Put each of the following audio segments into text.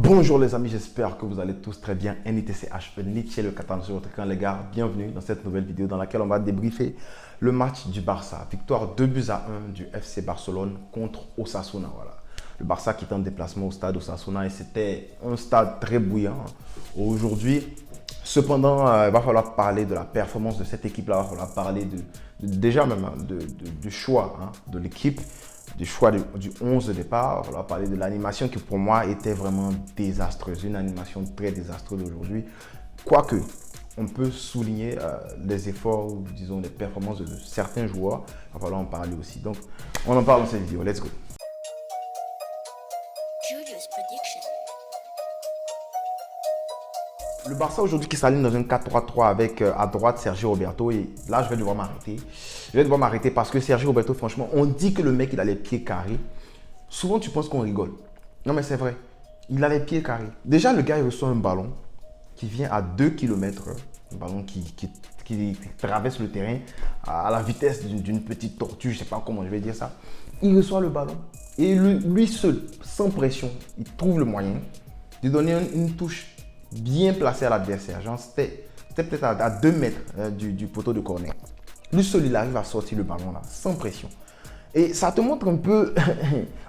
Bonjour les amis, j'espère que vous allez tous très bien. NITCH, Nietzsche le 14 sur votre écran les gars. Bienvenue dans cette nouvelle vidéo dans laquelle on va débriefer le match du Barça. Victoire 2-1 du FC Barcelone contre Osasuna. Voilà. Le Barça qui est en déplacement au stade Osasuna et c'était un stade très bouillant aujourd'hui. Cependant, il va falloir parler de la performance de cette équipe-là. Il va falloir parler du choix de l'équipe, du choix du 11 de départ. Il va falloir parler de l'animation qui pour moi était vraiment désastreuse. Une animation très désastreuse aujourd'hui. Quoique, on peut souligner les efforts, ou disons les performances de certains joueurs. Il va falloir en parler aussi. Donc, on en parle dans cette vidéo. Let's go. Julius Prediction. Le Barça aujourd'hui qui s'aligne dans un 4-3-3 avec à droite Sergio Roberto et là je vais devoir m'arrêter. Je vais devoir m'arrêter parce que Sergio Roberto franchement on dit que le mec il a les pieds carrés. Souvent tu penses qu'on rigole. Non mais c'est vrai. Il a les pieds carrés. Déjà le gars il reçoit un ballon qui vient à 2 km. Un ballon qui traverse le terrain à la vitesse d'une petite tortue. Je ne sais pas comment je vais dire ça. Il reçoit le ballon et lui seul, sans pression, il trouve le moyen de donner une touche bien placé à l'adversaire. C'était peut-être à 2 mètres du poteau de corner. Lui seul, il arrive à sortir le ballon là, sans pression. Et ça te montre un peu...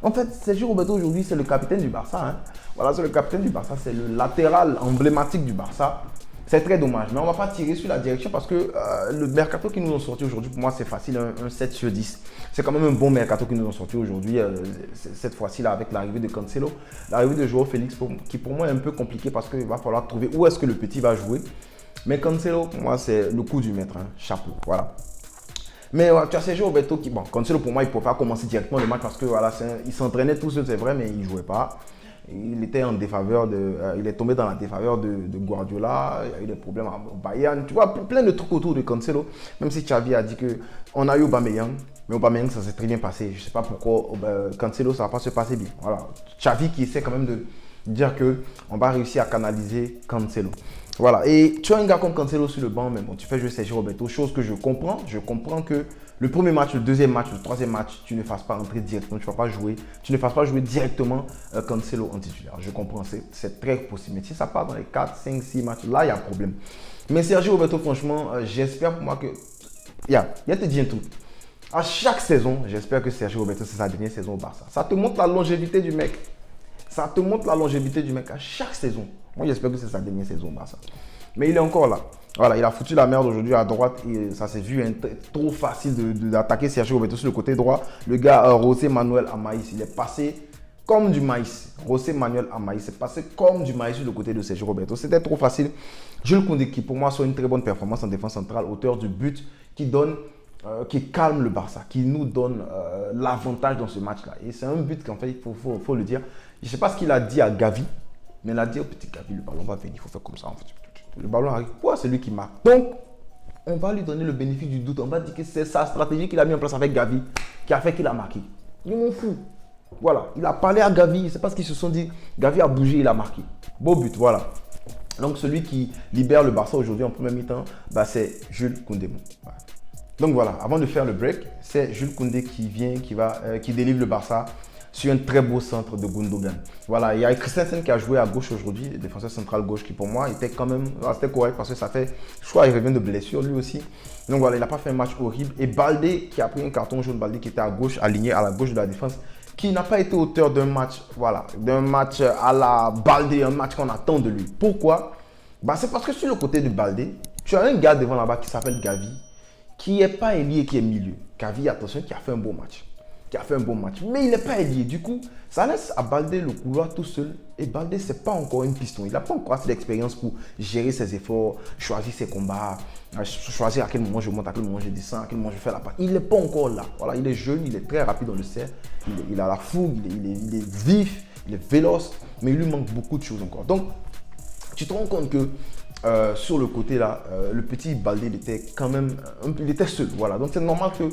En fait, Sergio Roberto aujourd'hui, c'est le capitaine du Barça. Hein. Voilà, c'est le capitaine du Barça. C'est le latéral emblématique du Barça. C'est très dommage. Mais on ne va pas tirer sur la direction parce que le mercato qu'ils nous ont sorti aujourd'hui, pour moi, c'est facile, un 7 sur 10. C'est quand même un bon mercato qu'ils nous ont sorti aujourd'hui, cette fois-ci là avec l'arrivée de Cancelo. L'arrivée de Joao Félix, qui pour moi est un peu compliqué parce qu'il va falloir trouver où est-ce que le petit va jouer. Mais Cancelo, pour moi, c'est le coup du maître. Hein. Chapeau, voilà. Mais tu as Sergio Roberto qui, bon, Cancelo pour moi, il ne pouvait pas commencer directement le match parce que voilà, il s'entraînait tout seul, c'est vrai, mais il ne jouait pas. Il était en défaveur il est tombé dans la défaveur de Guardiola. Il a eu des problèmes au Bayern. Tu vois, plein de trucs autour de Cancelo. Même si Xavi a dit qu'on a eu Aubameyang, mais Aubameyang, ça s'est très bien passé. Je ne sais pas pourquoi Cancelo, ça ne va pas se passer bien. Voilà. Xavi qui essaie quand même de dire qu'on va réussir à canaliser Cancelo. Voilà. Et tu as un gars comme Cancelo sur le banc, mais bon, tu fais jouer Sergio Roberto, chose que je comprends. Je comprends que le premier match, le deuxième match, le troisième match, tu ne fasses pas entrer directement, tu ne fasses pas jouer directement Cancelo en titulaire. Je comprends, c'est très possible. Mais si ça part dans les 4, 5, 6 matchs, là, il y a un problème. Mais Sergio Roberto, franchement, j'espère pour moi que... Il y a te dit un truc. À chaque saison, j'espère que Sergio Roberto, c'est sa dernière saison au Barça. Ça te montre la longévité du mec. Ça te montre la longévité du mec à chaque saison. Moi, j'espère que c'est sa dernière saison au Barça. Mais il est encore là. Voilà, il a foutu la merde aujourd'hui à droite et ça s'est vu trop facile d'attaquer Sergio Roberto sur le côté droit. Le gars José Manuel Amaïs, il est passé comme du maïs. José Manuel Amaïs est passé comme du maïs sur le côté de Sergio Roberto. C'était trop facile. Jules Koundé qui pour moi soit une très bonne performance en défense centrale, auteur du but qui calme le Barça, qui nous donne l'avantage dans ce match-là. Et c'est un but qu'en fait, il faut le dire. Je ne sais pas ce qu'il a dit à Gavi, mais il a dit au petit Gavi, le ballon va venir, il faut faire comme ça en fait. Le ballon arrive, c'est lui qui marque. Donc, on va lui donner le bénéfice du doute. On va dire que c'est sa stratégie qu'il a mis en place avec Gavi qui a fait qu'il a marqué. Il m'en fout. Voilà, il a parlé à Gavi, c'est parce qu'ils se sont dit, Gavi a bougé, il a marqué. Beau but, voilà. Donc, celui qui libère le Barça aujourd'hui en premier mi-temps, c'est Jules Koundé. Voilà. Donc voilà, avant de faire le break, c'est Jules Koundé qui vient, qui délivre le Barça sur un très beau centre de Gundogan. Voilà, il y a Christensen qui a joué à gauche aujourd'hui, le défenseur central gauche qui pour moi était quand même c'était correct parce que ça fait, je crois, il revient de blessure lui aussi. Donc voilà, il n'a pas fait un match horrible. Et Baldé qui a pris un carton jaune, Baldé qui était à gauche, aligné à la gauche de la défense, qui n'a pas été auteur d'un match, voilà, d'un match à la Baldé, un match qu'on attend de lui. Pourquoi? C'est parce que sur le côté de Baldé, tu as un gars devant là-bas qui s'appelle Gavi, qui n'est pas ailier, qui est milieu. Gavi, attention, qui a fait un bon match. Mais il n'est pas ailier. Du coup, ça laisse à Baldé le couloir tout seul. Et Baldé, ce n'est pas encore une piston. Il n'a pas encore assez d'expérience pour gérer ses efforts, choisir ses combats, choisir à quel moment je monte, à quel moment je descends, à quel moment je fais la passe. Il n'est pas encore là. Voilà, il est jeune, il est très rapide dans le cerf. Il a la fougue, il est vif, il est véloce. Mais il lui manque beaucoup de choses encore. Donc, tu te rends compte que sur le côté là, le petit Baldé était quand même, il était seul. Voilà, donc c'est normal que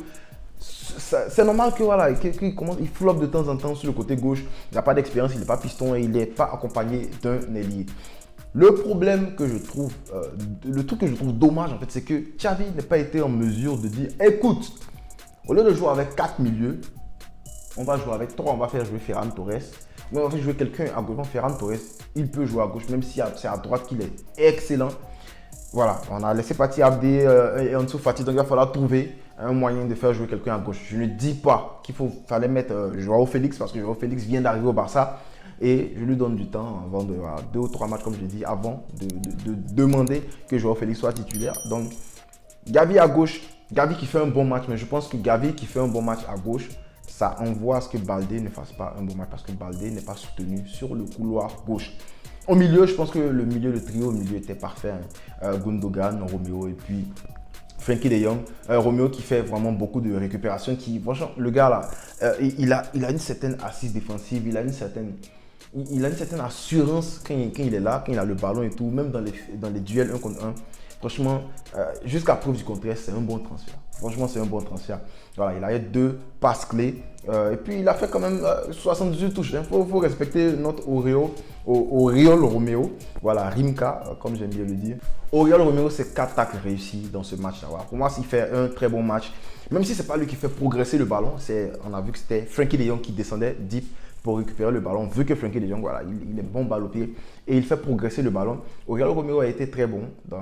voilà, il floppe de temps en temps sur le côté gauche. Il n'a pas d'expérience, il n'est pas piston et il n'est pas accompagné d'un ailier. Le problème que je trouve, le truc que je trouve dommage en fait, c'est que Xavi n'a pas été en mesure de dire, écoute, au lieu de jouer avec 4 milieux, on va jouer avec 3, on va faire jouer Ferran Torres. Mais on va jouer quelqu'un à gauche. Ferran Torres, il peut jouer à gauche, même si c'est à droite qu'il est excellent. Voilà, on a laissé partir Abdé et Ansu Fati, donc il va falloir trouver un moyen de faire jouer quelqu'un à gauche. Je ne dis pas qu'il fallait mettre Joao Félix, parce que Joao Félix vient d'arriver au Barça et je lui donne du temps avant de 2 ou 3 matchs, comme je l'ai dit, avant de demander que Joao Félix soit titulaire. Donc, Gavi à gauche, Gavi qui fait un bon match, mais je pense que Gavi qui fait un bon match à gauche, ça envoie à ce que Baldé ne fasse pas un bon match, parce que Baldé n'est pas soutenu sur le couloir gauche. Au milieu, je pense que le trio au milieu était parfait. Gundogan, Romeo et puis Frenkie de Jong. Romeo qui fait vraiment beaucoup de récupération. Franchement, le gars là, il a une certaine assise défensive, il a une certaine assurance quand il est là, quand il a le ballon et tout, même dans les duels 1 contre 1. Franchement, jusqu'à preuve du contraire, c'est un bon transfert. Franchement, c'est un bon transfert. Voilà, il a eu 2 passes clés. Et puis, il a fait quand même 78 touches. Il faut respecter notre Oriol Romeo. Voilà, Rimka, comme j'aime bien le dire. Oriol Romeo, c'est 4 tacles réussis dans ce match-là. Voilà. Pour moi, il fait un très bon match. Même si ce n'est pas lui qui fait progresser le ballon, on a vu que c'était Frenkie de Jong qui descendait deep pour récupérer le ballon. Vu que Frenkie de Jong, voilà, il est bon balle au pied et il fait progresser le ballon. Oriol Romeo a été très bon dans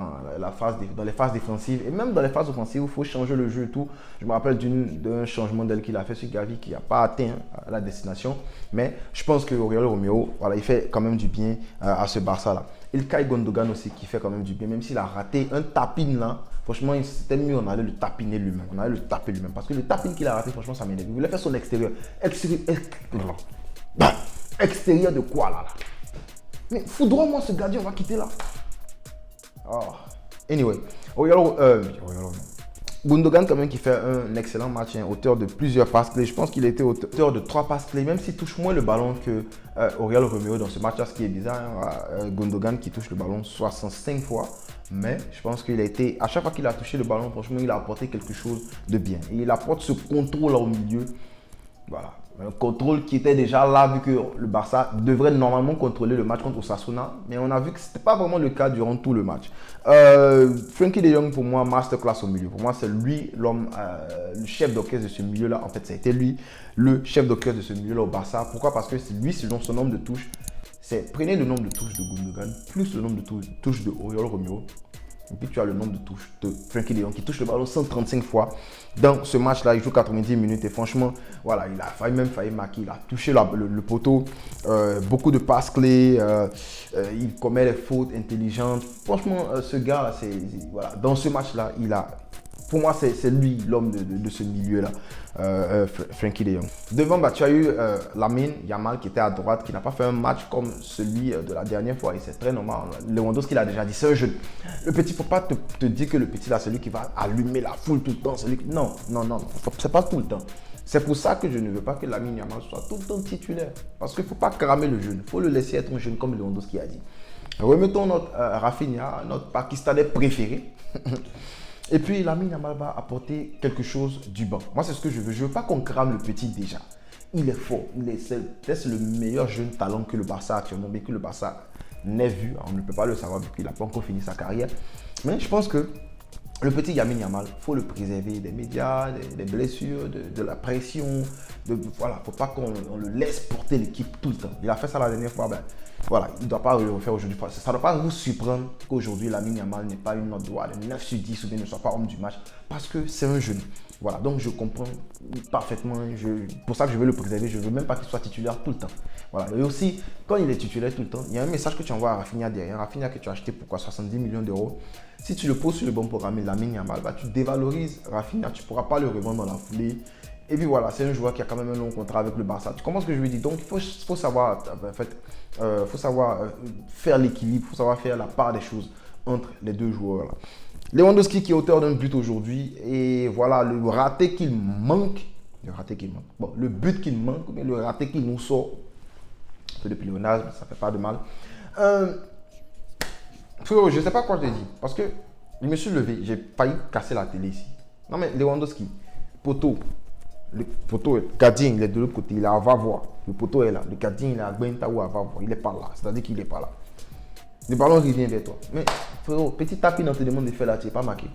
les phases défensives et même dans les phases offensives où il faut changer le jeu et tout. Je me rappelle d'un changement d'aile qu'il a fait sur Gavi qui n'a pas atteint la destination. Mais je pense que Oriol Romeo, voilà, il fait quand même du bien à ce Barça-là. Ilkay Gundogan aussi qui fait quand même du bien, même s'il a raté un tapin là. Franchement, c'était mieux, on allait le tapiner lui-même. On allait le taper lui-même. Parce que le tapin qu'il a raté, franchement, ça m'énerve. Il voulait faire son extérieur. Extérieur de quoi là? Mais foudroie-moi ce gardien, on va quitter là. Oh. Anyway, Gundogan quand même qui fait un excellent match, auteur de plusieurs passes clés. Je pense qu'il était auteur de 3 passes clés, même s'il touche moins le ballon que Oriol Romeo dans ce match-là, ce qui est bizarre. Gundogan qui touche le ballon 65 fois. Mais je pense qu'il a été, à chaque fois qu'il a touché le ballon, franchement, il a apporté quelque chose de bien. Et il apporte ce contrôle là au milieu. Voilà. Un contrôle qui était déjà là, vu que le Barça devrait normalement contrôler le match contre Osasuna. Mais on a vu que ce n'était pas vraiment le cas durant tout le match. Frenkie de Jong, pour moi, masterclass au milieu. Pour moi, c'est lui l'homme, le chef d'orchestre de ce milieu-là. En fait, ça a été lui le chef d'orchestre de ce milieu-là au Barça. Pourquoi? Parce que c'est lui, selon son nombre de touches. Prenez le nombre de touches de Gundogan plus le nombre de touches de Oriol Romeo. Et puis tu as le nombre de touches de Frenkie de Jong qui touche le ballon 135 fois. Dans ce match-là, il joue 90 minutes et franchement, voilà, il a failli marquer. Il a touché le poteau, beaucoup de passes clés, il commet des fautes intelligentes. Franchement, ce gars-là, voilà, dans ce match-là, pour moi, c'est lui l'homme de ce milieu-là, Frenkie de Jong. Devant, tu as eu Lamine Yamal qui était à droite, qui n'a pas fait un match comme celui de la dernière fois. Et c'est très normal. Lewandowski l'a déjà dit, c'est un jeune. Le petit, il ne faut pas te dire que le petit là, c'est lui qui va allumer la foule tout le temps. Non, c'est pas tout le temps. C'est pour ça que je ne veux pas que Lamine Yamal soit tout le temps titulaire. Parce qu'il ne faut pas cramer le jeune. Il faut le laisser être un jeune comme Lewandowski a dit. Remettons notre Rafinha, notre Pakistanais préféré. Et puis, Lamine Yamal va apporter quelque chose du banc. Moi, c'est ce que je veux. Je ne veux pas qu'on crame le petit déjà. Il est fort. C'est le meilleur jeune talent que le Barça a actuellement, mais que le Barça n'ait vu. On ne peut pas le savoir vu qu'il n'a pas encore fini sa carrière. Mais je pense que le petit Lamine Yamal, il faut le préserver des médias, des blessures, de la pression. Voilà, il ne faut pas qu'on le laisse porter l'équipe tout le temps. Il a fait ça la dernière fois. Voilà, il ne doit pas le refaire aujourd'hui. Ça ne doit pas vous surprendre qu'aujourd'hui, Lamine Yamal n'ait pas une note de 9 sur 10 ou bien ne soit pas homme du match parce que c'est un jeune. Voilà, donc je comprends parfaitement. Pour ça que je veux le préserver. Je ne veux même pas qu'il soit titulaire tout le temps. Voilà, et aussi, quand il est titulaire tout le temps, il y a un message que tu envoies à Rafinha derrière. Rafinha que tu as acheté pour 70 millions d'euros. Si tu le poses sur le bon programme, Lamine Yamal, tu dévalorises Rafinha. Tu ne pourras pas le revendre dans la foulée. Et puis voilà, c'est un joueur qui a quand même un long contrat avec le Barça. Tu comprends ce que je veux dire? Donc il faut savoir, faire l'équilibre, il faut savoir faire la part des choses entre les deux joueurs là. Lewandowski qui est auteur d'un but aujourd'hui. Et voilà, le raté qu'il manque. Bon, le but qu'il manque, mais le raté qu'il nous sort. Un peu de pléonasme, ça fait pas de mal. Frérot, je ne sais pas quoi je t'ai dit. Parce que je me suis levé, j'ai failli casser la télé ici. Non mais Lewandowski, poteau. Le poteau, le gardien, il est de l'autre côté, il est à Vavois. Le poteau est là. Le gardien, il est à Bentaou à Vavois. Il n'est pas là. C'est-à-dire qu'il n'est pas là. Le ballon revient vers toi. Mais frérot, petit tapis dans te demande de faire là, tu n'es pas marqué.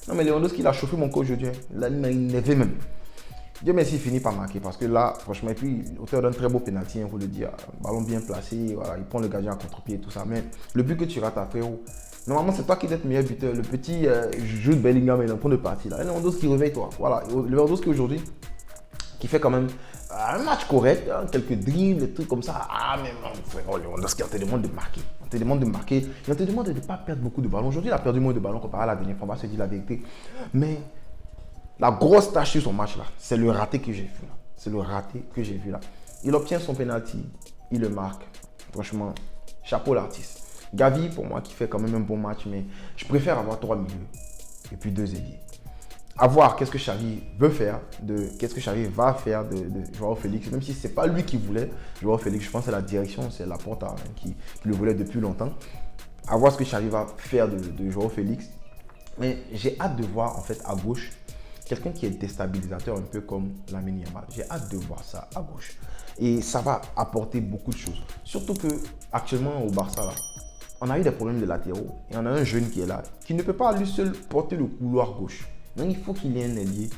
Non, mais Lewandowski, il a chauffé mon corps aujourd'hui. Là, il m'a énervé même. Dieu merci, il finit par marquer parce que là, franchement, et puis l'auteur d'un très beau pénalty, il faut le dire, ballon bien placé, voilà, il prend le gardien à contre-pied et tout ça. Mais le but que tu rates à très haut, normalement, c'est toi qui es le meilleur buteur. Le petit Jude Bellingham est en train de partir là. Lewandowski, réveille-toi. Voilà, Lewandowski aujourd'hui, qui fait quand même un match correct, hein, quelques dribbles, des trucs comme ça. Ah, mais non, frère, Lewandowski, on te demande de marquer. On te demande de marquer et on te demande de ne pas perdre beaucoup de ballons. Aujourd'hui, il a perdu moins de ballons comparé à la dernière fois, on va se dire la vérité. Mais la grosse tâche sur son match là, c'est le raté que j'ai vu là. C'est le raté que j'ai vu là. Il obtient son penalty, il le marque. Franchement, chapeau l'artiste. Gavi, pour moi, qui fait quand même un bon match, mais je préfère avoir 3 milieux et puis 2 ailiers. À voir qu'est-ce que Xavi veut faire, qu'est-ce que Xavi va faire de Joao Félix, même si ce n'est pas lui qui voulait Joao Félix, je pense que c'est la direction, c'est Laporta hein, qui le voulait depuis longtemps. À voir ce que Xavi va faire de Joao Félix. Mais j'ai hâte de voir en fait à gauche quelqu'un qui est déstabilisateur un peu comme Lamine Yamal. J'ai hâte de voir ça à gauche. Et ça va apporter beaucoup de choses. Surtout que actuellement au Barça, là, on a eu des problèmes de latéraux. Et on a un jeune qui est là, qui ne peut pas lui seul porter le couloir gauche. Donc il faut qu'il y ait un ailier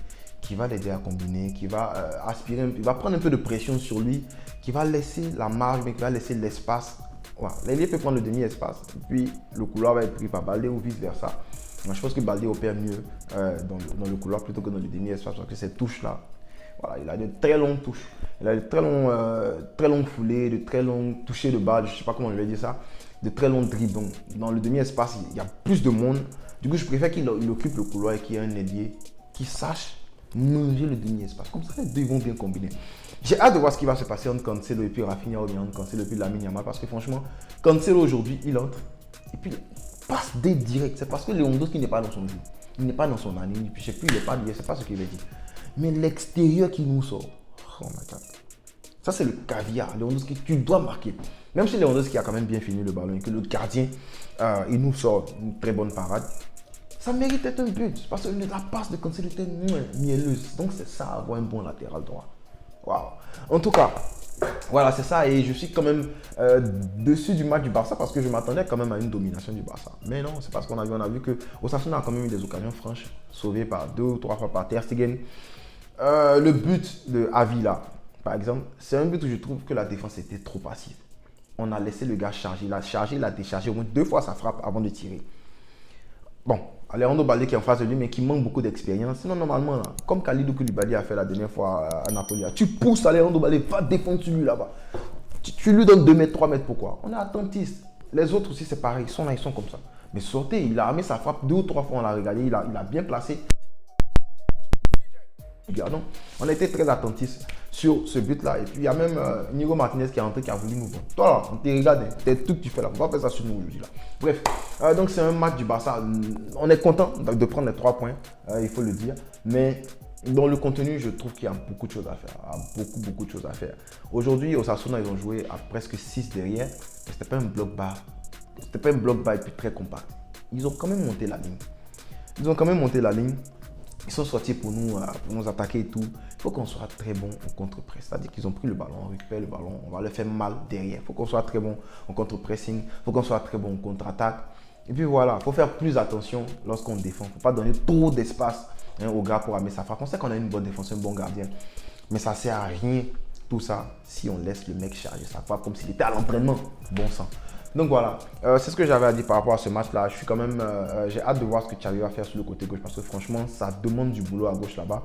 qui va l'aider à combiner, qui va aspirer, il va prendre un peu de pression sur lui, qui va laisser la marge, mais qui va laisser l'espace. Voilà. L'ailier peut prendre le demi-espace, puis le couloir va être pris par Baldé ou vice-versa. Je pense que Baldé opère mieux dans le couloir plutôt que dans le demi-espace parce que cette touche-là, voilà, il a de très longues touches. Il a de très longues foulées, de très longues touchées de balle, je ne sais pas comment je vais dire ça, de très longs dribbles. Donc, dans le demi-espace, il y a plus de monde. Du coup, je préfère qu'il occupe le couloir et qu'il y ait un ailier qui sache manger le demi-espace. Comme ça, les deux vont bien combiner. J'ai hâte de voir ce qui va se passer entre Cancelo et puis Rafinha ou bien entre Cancelo et puis Lamine Yamal parce que franchement, Cancelo aujourd'hui, il entre et puis passe des directs. C'est parce que Lewandowski n'est pas dans son jeu. Il n'est pas dans son année. Puis je sais plus, il n'est pas lié. C'est pas ce qu'il veut dire. Mais l'extérieur qui nous sort. Oh my God. Ça, c'est le caviar. Lewandowski, tu dois marquer. Même si Lewandowski a quand même bien fini le ballon et que le gardien, il nous sort une très bonne parade. Ça mérite d'être un but. Parce que la passe de Cancelo était mielleuse. Donc, c'est ça, avoir un bon latéral droit. Waouh. En tout cas, voilà, c'est ça. Et je suis quand même dessus du match du Barça parce que je m'attendais quand même à une domination du Barça. Mais non, c'est parce qu'on a vu que Osasuna a quand même eu des occasions franches, sauvées par 2 ou 3 fois par Ter Stegen. Le but de Avila, par exemple, c'est un but où je trouve que la défense était trop passive. On a laissé le gars charger. Il a chargé, il a déchargé au moins 2 fois sa frappe avant de tirer. Bon, Alejandro Balde qui est en face de lui, mais qui manque beaucoup d'expérience. Sinon, normalement, là, comme Kalidou Koulibaly a fait la dernière fois à Napoli, tu pousses Alejandro Balde, va défendre sur lui là-bas. Tu lui donnes 2 mètres, 3 mètres, pourquoi? On est attentiste. Les autres aussi, c'est pareil. Ils sont là, ils sont comme ça. Mais sortez, il a armé sa frappe 2 ou 3 fois, on l'a regardé, il a bien placé. Donc, on a été très attentifs sur ce but-là. Et puis, il y a même Nigo Martinez qui est rentré, qui a voulu nous voir. Toi, là, on t'a regardé. T'es tout que tu fais là. On va faire ça sur nous aujourd'hui. Bref, donc c'est un match du Barça. On est content de prendre les 3 points, il faut le dire. Mais dans le contenu, je trouve qu'il y a beaucoup de choses à faire. Beaucoup de choses à faire. Aujourd'hui, Osasuna, ils ont joué à presque 6 derrière. C'était pas un bloc bas. C'était pas un bloc bas et puis très compact. Ils ont quand même monté la ligne. Ils sont sortis pour nous attaquer et tout. Il faut qu'on soit très bon en contre-press. C'est-à-dire qu'ils ont pris le ballon, on récupère le ballon, on va leur faire mal derrière. Il faut qu'on soit très bon en contre-pressing. Il faut qu'on soit très bon en contre-attaque. Et puis voilà, il faut faire plus attention lorsqu'on défend. Il ne faut pas donner trop d'espace au gars pour amener sa frappe. On sait qu'on a une bonne défense, un bon gardien. Mais ça ne sert à rien tout ça si on laisse le mec charger sa frappe comme s'il était à l'entraînement. Bon sang. Donc voilà, c'est ce que j'avais à dire par rapport à ce match-là. Je suis quand même, j'ai hâte de voir ce que Xavi va faire sur le côté gauche parce que franchement, ça demande du boulot à gauche là-bas.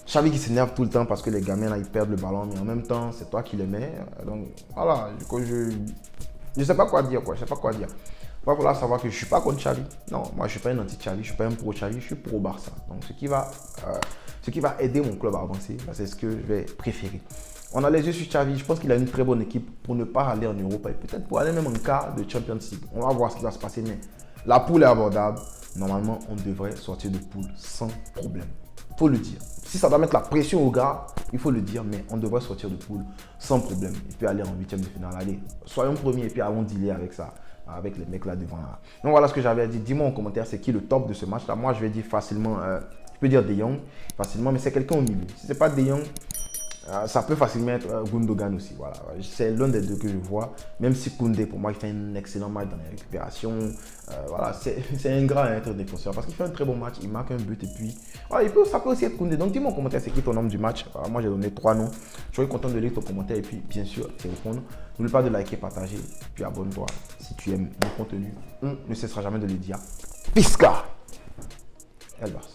Xavi qui s'énerve tout le temps parce que les gamins là, ils perdent le ballon, mais en même temps, c'est toi qui les mets. Donc voilà, je sais pas quoi dire quoi, je sais pas quoi dire. Il va falloir savoir que je suis pas contre Xavi. Non, moi je suis pas un anti-Xavi, je suis pas un pro-Xavi, je suis pro-Barça. Donc ce qui va aider mon club à avancer, c'est ce que je vais préférer. On a les yeux sur Xavi, je pense qu'il a une très bonne équipe pour ne pas aller en Europe et peut-être pour aller même en quart de Champions League. On va voir ce qui va se passer, mais la poule est abordable. Normalement, on devrait sortir de poule sans problème. Il faut le dire. Si ça doit mettre la pression aux gars, il faut le dire, mais on devrait sortir de poule sans problème et puis aller en 8e de finale. Allez, soyons premiers et puis allons dealer avec ça, avec les mecs là devant. Donc voilà ce que j'avais à dire. Dis-moi en commentaire, c'est qui le top de ce match-là. Moi, je vais dire facilement, je peux dire De Jong facilement, mais c'est quelqu'un au milieu. Si ce n'est pas De Jong, Ça peut facilement être Gundogan aussi. Voilà. C'est l'un des deux que je vois. Même si Koundé, pour moi, il fait un excellent match dans les récupérations. Voilà, c'est un grand être défenseur parce qu'il fait un très bon match. Il marque un but et puis voilà, ça peut aussi être Koundé. Donc dis-moi en commentaire c'est qui ton homme du match. Voilà, moi j'ai donné 3 noms. Je serais content de lire ton commentaire et puis bien sûr te répondre. N'oublie pas de liker, partager, puis abonne-toi si tu aimes mon contenu. On ne cessera jamais de le dire. Pisca! Elbas.